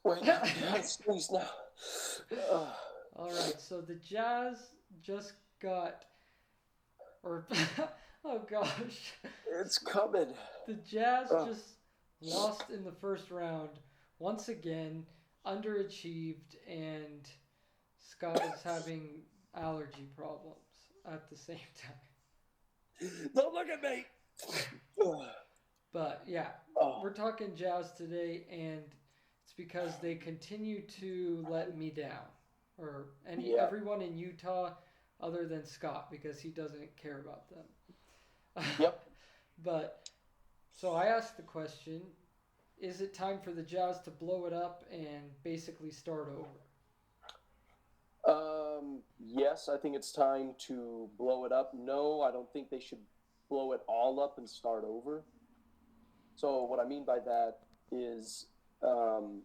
Wait, please now. All right, so the Jazz just got, or oh gosh, It's coming. the Jazz Uh, just lost in the first round once again, underachieved, and Scott is having allergy problems at the same don't look at me. time. But yeah, Oh, we're talking Jazz today, and it's because they continue to let me down, or yeah. everyone in Utah, other than Scott, because he doesn't care about them. Yep. But so I asked the question: is it time for the Jazz to blow it up and basically start over? Yes, I think it's time to blow it up. No, I don't think they should blow it all up and start over. So what I mean by that is um,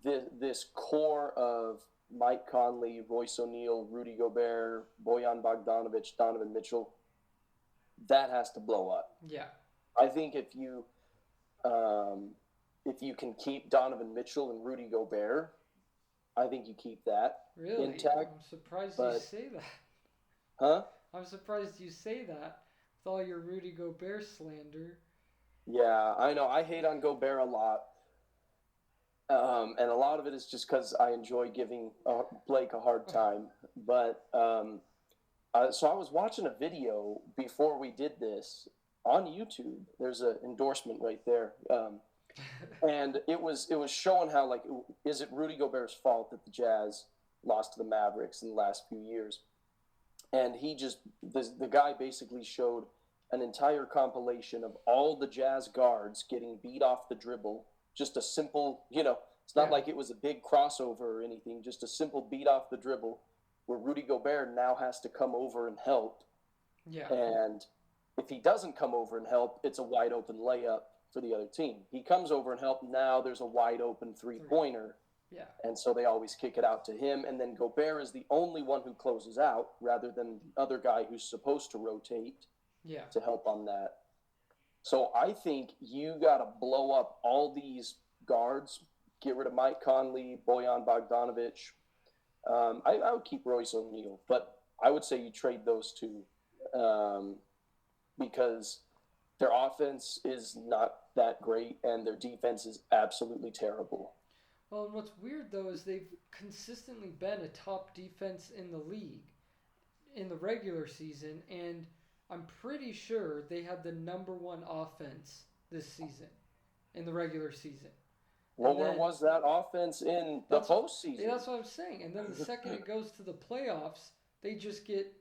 this core of Mike Conley, Royce O'Neal, Rudy Gobert, Bojan Bogdanovic, Donovan Mitchell, that has to blow up. Yeah, I think um, if you can keep Donovan Mitchell and Rudy Gobert, I think you keep that really, intact. I'm surprised you But say that. huh? I'm surprised you say that with all your Rudy Gobert slander. Yeah, I know. I hate on Gobert a lot, and a lot of it is just because I enjoy giving Blake a hard time. But so I was watching a video before we did this on YouTube. There's an endorsement right there, and it was showing how, like, is it Rudy Gobert's fault that the Jazz lost to the Mavericks in the last few years? And the guy basically showed an entire compilation of all the Jazz guards getting beat off the dribble. Just a simple, it's not Yeah, like it was a big crossover or anything. Just a simple beat off the dribble, where Rudy Gobert now has to come over and help. yeah, And if he doesn't come over and help, it's a wide open layup for the other team. He comes over and help. Now there's a wide open three three. pointer, Yeah, and so they always kick it out to him. And then Gobert is the only one who closes out rather than the other guy who's supposed to rotate yeah. to help on that. So I think you got to blow up all these guards, get rid of Mike Conley, Bojan Bogdanovic. I would keep Royce O'Neal, but I would say you trade those two um, because their offense is not that great and their defense is absolutely terrible. Well, and what's weird though is they've consistently been a top defense in the league in the regular season, and I'm pretty sure they had the number one offense this season in the regular season. Well, And where then was that offense in the that's what yeah, postseason? that's what I'm saying. And then the second it goes to the playoffs, they just get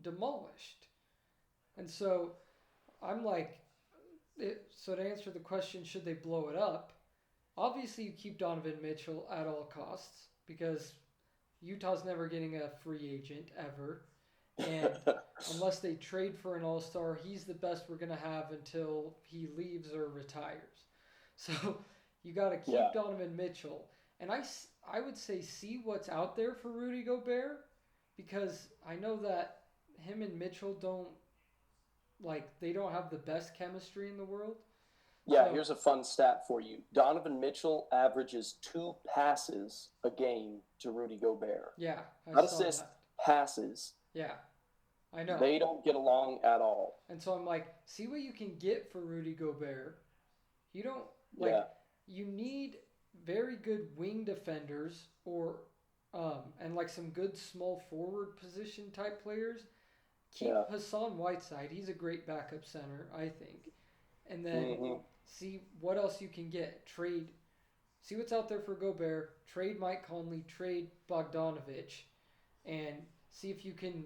demolished. And so I'm like, so to answer the question, should they blow it up? Obviously, you keep Donovan Mitchell at all costs because Utah's never getting a free agent ever. And unless they trade for an all star, he's the best we're going to have until he leaves or retires. So you got to Yeah, keep Donovan Mitchell. And I would say see what's out there for Rudy Gobert because I know that him and Mitchell don't, like, they don't have the best chemistry in the world. yeah. So, Here's a fun stat for you. Donovan Mitchell averages 2 passes a game to Rudy Gobert. yeah, I Not saw assists, that. passes. Yeah, I know. They don't get along at all. And so I'm like, see what you can get for Rudy Gobert. You don't Yeah, like you need very good wing defenders or and like some good small forward position type players. yeah. Keep Hassan Whiteside. He's a great backup center, I think. And then Hmm. see what else you can get. Trade see what's out there for Gobert. Trade Mike Conley, trade Bogdanovich, and see if you can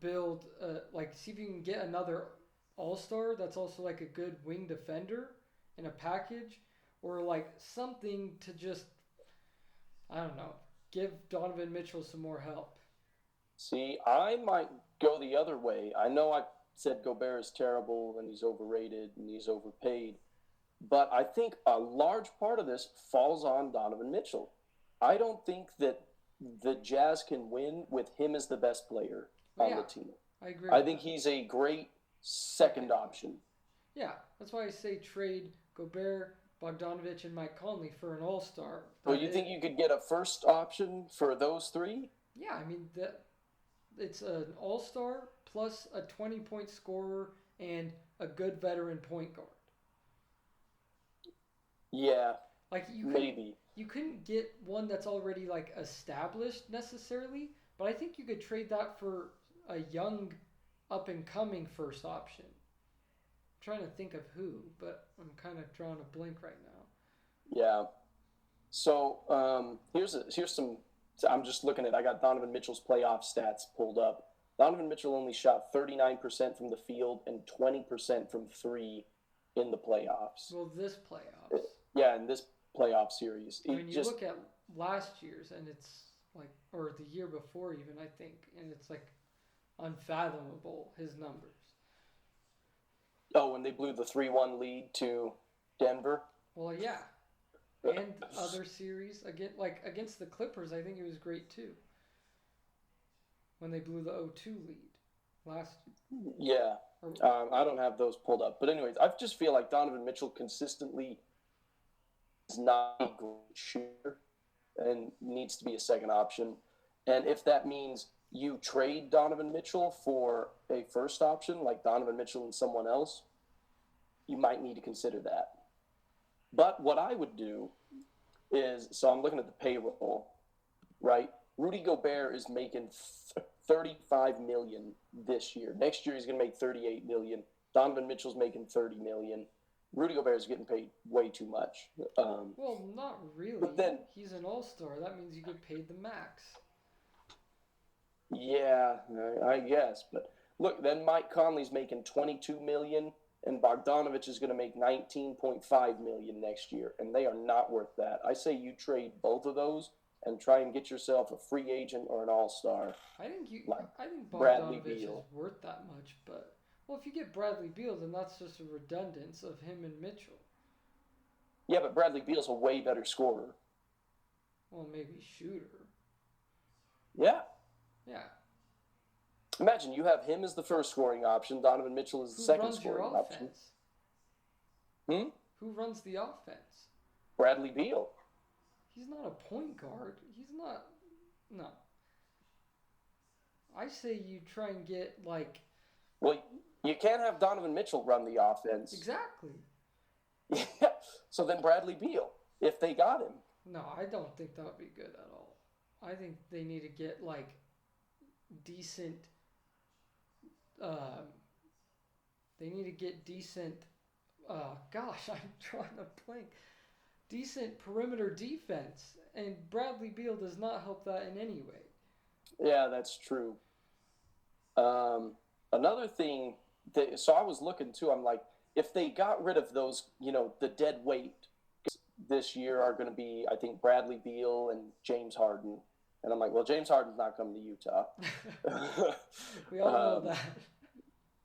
build like see if you can get another all-star that's also like a good wing defender in a package or like something to just I don't know, give Donovan Mitchell some more help. See, I might go the other way. I know I said Gobert is terrible and he's overrated and he's overpaid, but I think a large part of this falls on Donovan Mitchell. I don't think that the Jazz can win with him as the best player Oh on yeah, the team. I agree I with think that. he's a great second Second. option. Yeah, that's why I say trade Gobert, Bogdanovich and Mike Conley for an All-Star. Well, you think you could get a first option for those three? Yeah, I mean that it's an All-Star plus a 20-point scorer and a good veteran point guard. Yeah, Like maybe. you couldn't get one that's already like established necessarily, but I think you could trade that for a young up and coming first option. I'm trying to think of who, but I'm kind of drawing a blank right now. Yeah. So here's some. I'm just looking at. I got Donovan Mitchell's playoff stats pulled up. Donovan Mitchell only shot 39% from the field and 20% from three in the playoffs. Well, this playoffs. Yeah, in this playoff series. I mean, you look at last year's, and it's like, or the year before even, I think, and it's like unfathomable, his numbers. Oh, when they blew the 3-1 lead to Denver? Well, yeah. And other series, again, like against the Clippers, I think it was great too. When they blew the 0-2 lead last year. Yeah. I don't have those pulled up. But anyways, I just feel like Donovan Mitchell consistently is not a great shooter and needs to be a second option. And if that means you trade Donovan Mitchell for a first option, like Donovan Mitchell and someone else, you might need to consider that. But what I would do is, so I'm looking at the payroll, right? Rudy Gobert is making $35 million this year. Next year he's going to make $38 million. Donovan Mitchell's making $30 million. Rudy Gobert is getting paid way too much. Well, not really. But then he's an all-star. That means you get paid the max. Yeah, I guess. But look, then Mike Conley's making $22 million, and Bogdanovich is going to make $19.5 million next year, and they are not worth that. I say you trade both of those and try and get yourself a free agent or an all-star. I think Bradley Bogdanovich Beal is worth that much, but well, if you get Bradley Beal, then that's just a redundance of him and Mitchell. Yeah, but Bradley Beal's a way better scorer. Well, maybe shooter. Yeah. Yeah. Imagine you have him as the first scoring option, Donovan Mitchell as the second scoring option. Who runs the offense? Bradley Beal. He's not a point guard. He's not. No. I say you try and get like. Well, you can't have Donovan Mitchell run the offense. Exactly. Yeah. So then Bradley Beal, if they got him. No, I don't think that would be good at all. I think they need to get like decent. They need to get decent. Gosh, I'm trying to blank. Decent perimeter defense, and Bradley Beal does not help that in any way. Yeah, that's true. Another thing, so I was looking too. I'm like, if they got rid of those, the dead weight this year are going to be, I think, Bradley Beal and James Harden. And I'm like, well, James Harden's not coming to Utah. We all know that.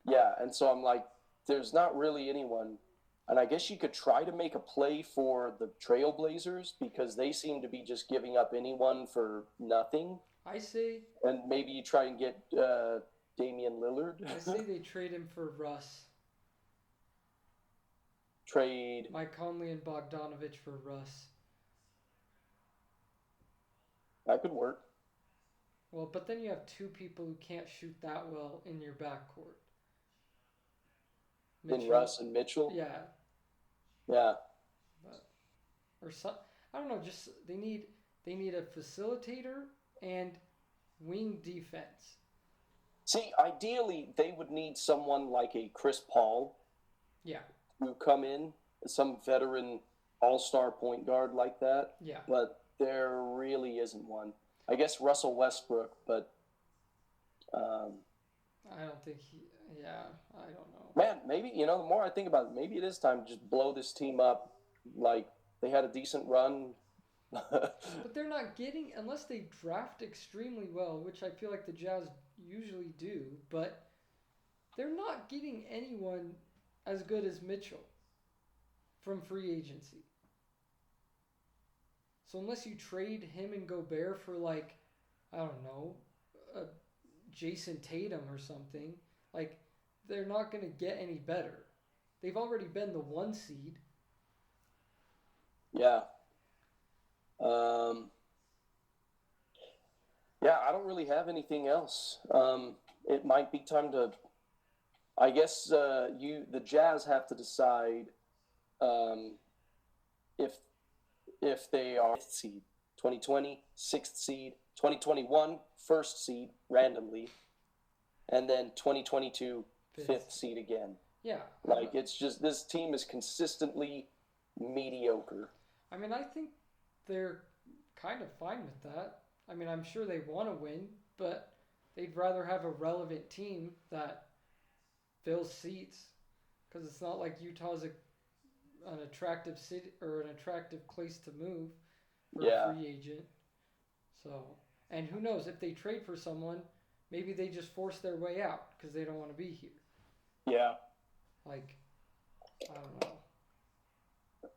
Yeah, and so I'm like, there's not really anyone. And I guess you could try to make a play for the Trailblazers because they seem to be just giving up anyone for nothing. I say. And maybe you try and get Damian Lillard. I say they trade him for Russ. Trade Mike Conley and Bogdanovich for Russ. That could work. Well, but then you have two people who can't shoot that well in your backcourt. In Russ and Mitchell? Yeah. Yeah. Or some, I don't know, just they need a facilitator and wing defense. See, ideally they would need someone like a Chris Paul. Yeah. Who come in, some veteran all-star point guard like that. Yeah. But there really isn't one. I guess Russell Westbrook, but I don't think I don't know. Man, maybe, the more I think about it, maybe it is time to just blow this team up. Like, they had a decent run. But they're not getting, unless they draft extremely well, which I feel like the Jazz usually do, but they're not getting anyone as good as Mitchell from free agency. So unless you trade him and Gobert for, like, I don't know, Jason Tatum or something, like, they're not going to get any better. They've already been the 1 seed. Yeah. Um, yeah, I don't really have anything else. It might be time to. I guess the Jazz have to decide um, if they are fifth seed, 2020, sixth seed, 2021, first seed randomly, and then 2022, fifth seed again. Yeah. Like, it's just this team is consistently mediocre. I mean, I think they're kind of fine with that. I mean, I'm sure they want to win, but they'd rather have a relevant team that fills seats because it's not like Utah's an attractive city or an attractive place to move for Yeah. a free agent. So, and who knows if they trade for someone, maybe they just force their way out because they don't want to be here. Yeah. Like, I don't know.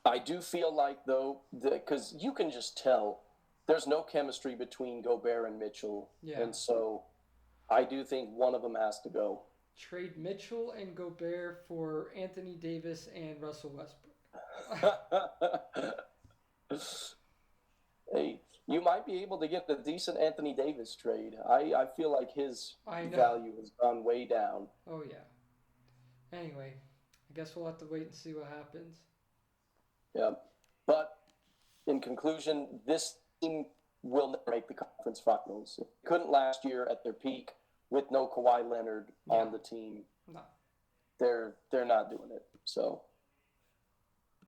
I do feel like, though, because you can just tell there's no chemistry between Gobert and Mitchell. Yeah. And so I do think one of them has to go. Trade Mitchell and Gobert for Anthony Davis and Russell Westbrook. Hey, you might be able to get the decent Anthony Davis trade. I feel like his value has gone way down. Oh, yeah. Anyway, I guess we'll have to wait and see what happens. Yeah. But in conclusion, this team will never make the conference finals. It couldn't last year at their peak with no Kawhi Leonard on the team. No. They're not doing it. So